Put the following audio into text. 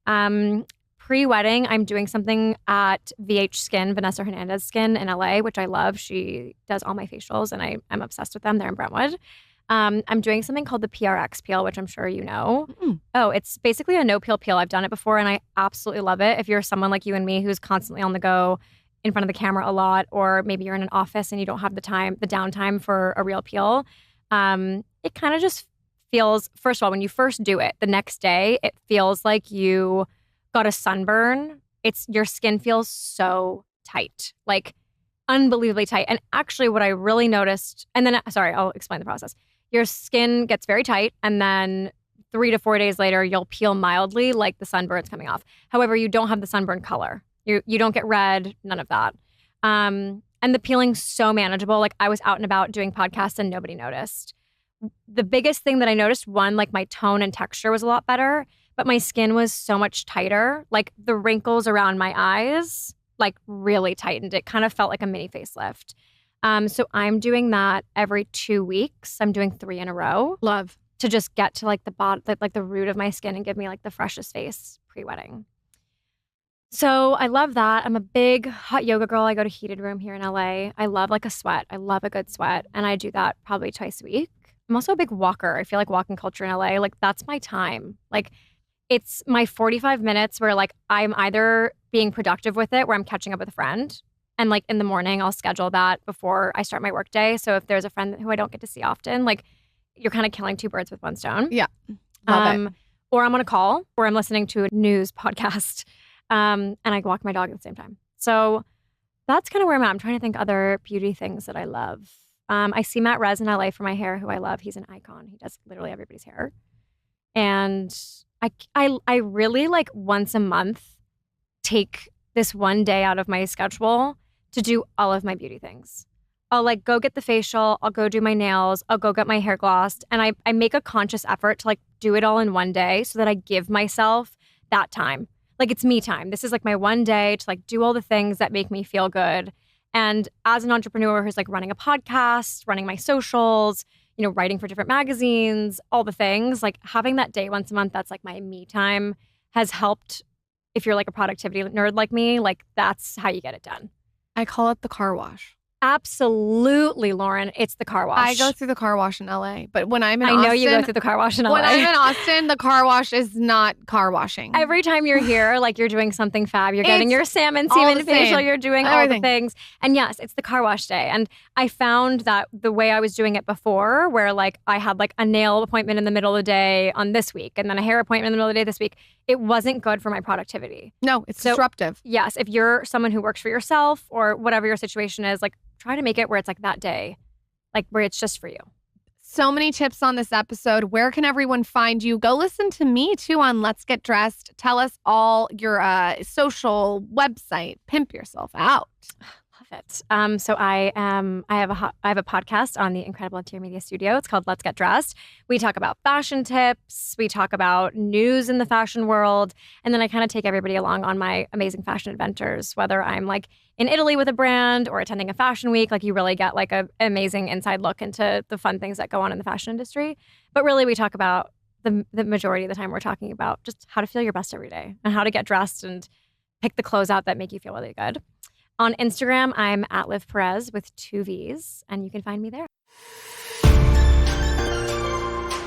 Pre-wedding, I'm doing something at VH Skin, Vanessa Hernandez Skin in LA, which I love. She does all my facials, and I'm obsessed with them. They're in Brentwood. I'm doing something called the PRX peel, which I'm sure you know. Oh, it's basically a no-peel peel. I've done it before, and I absolutely love it. If you're someone like you and me who's constantly on the go in front of the camera a lot, or maybe you're in an office and you don't have the downtime for a real peel, it kind of just feels, first of all, when you first do it, the next day, it feels like you got a sunburn. Your skin feels so tight, like unbelievably tight. And actually what I really noticed, and then, sorry, I'll explain the process. Your skin gets very tight, and then 3 to 4 days later, you'll peel mildly, like the sunburn's coming off. However, you don't have the sunburn color. You don't get red, none of that. And the peeling's so manageable. Like I was out and about doing podcasts and nobody noticed. The biggest thing that I noticed, one, like my tone and texture was a lot better, but my skin was so much tighter. Like the wrinkles around my eyes, like really tightened. It kind of felt like a mini facelift. So I'm doing that every 2 weeks. I'm doing 3 in a row. Love. To just get to like the bottom, like the root of my skin and give me like the freshest face pre-wedding. So I love that. I'm a big hot yoga girl. I go to Heated Room here in LA. I love like a sweat. I love a good sweat. And I do that probably twice a week. I'm also a big walker. I feel like walking culture in LA, like that's my time. Like it's my 45 minutes where like I'm either being productive with it, where I'm catching up with a friend. And like in the morning, I'll schedule that before I start my work day. So if there's a friend who I don't get to see often, like you're kind of killing 2 birds with one stone. Yeah. Love it. Or I'm on a call, or I'm listening to a news podcast. And I walk my dog at the same time. So that's kind of where I'm at. I'm trying to think other beauty things that I love. I see Matt Rez in LA for my hair, who I love. He's an icon. He does literally everybody's hair. And I really like once a month take this one day out of my schedule to do all of my beauty things. I'll like go get the facial. I'll go do my nails. I'll go get my hair glossed. And I make a conscious effort to like do it all in one day so that I give myself that time. Like it's me time. This is like my one day to like do all the things that make me feel good. And as an entrepreneur who's like running a podcast, running my socials, you know, writing for different magazines, all the things, like having that day once a month, that's like my me time has helped. If you're like a productivity nerd like me, like that's how you get it done. I call it the car wash. Absolutely, Lauren. It's the car wash. I go through the car wash in LA, but when I'm in Austin... I know you go through the car wash in LA. When I'm in Austin, the car wash is not car washing. Every time you're here, like you're doing something fab. You're getting your salmon semen facial. You're doing all the things. And yes, it's the car wash day. And I found that the way I was doing it before, where like I had like a nail appointment in the middle of the day on this week and then a hair appointment in the middle of the day this week, it wasn't good for my productivity. No, it's disruptive. Yes, if you're someone who works for yourself or whatever your situation is, like try to make it where it's like that day, like where it's just for you. So many tips on this episode. Where can everyone find you? Go listen to me too on Let's Get Dressed. Tell us all your social website. Pimp yourself out. Love it. So I have a podcast on the Incredible Interior Media Studio. It's called Let's Get Dressed. We talk about fashion tips. We talk about news in the fashion world. And then I kind of take everybody along on my amazing fashion adventures, whether I'm like in Italy with a brand or attending a fashion week. Like you really get like an amazing inside look into the fun things that go on in the fashion industry. But really we talk about the majority of the time we're talking about just how to feel your best every day and how to get dressed and pick the clothes out that make you feel really good. On Instagram, I'm at Liv Perez with 2 V's, and you can find me there.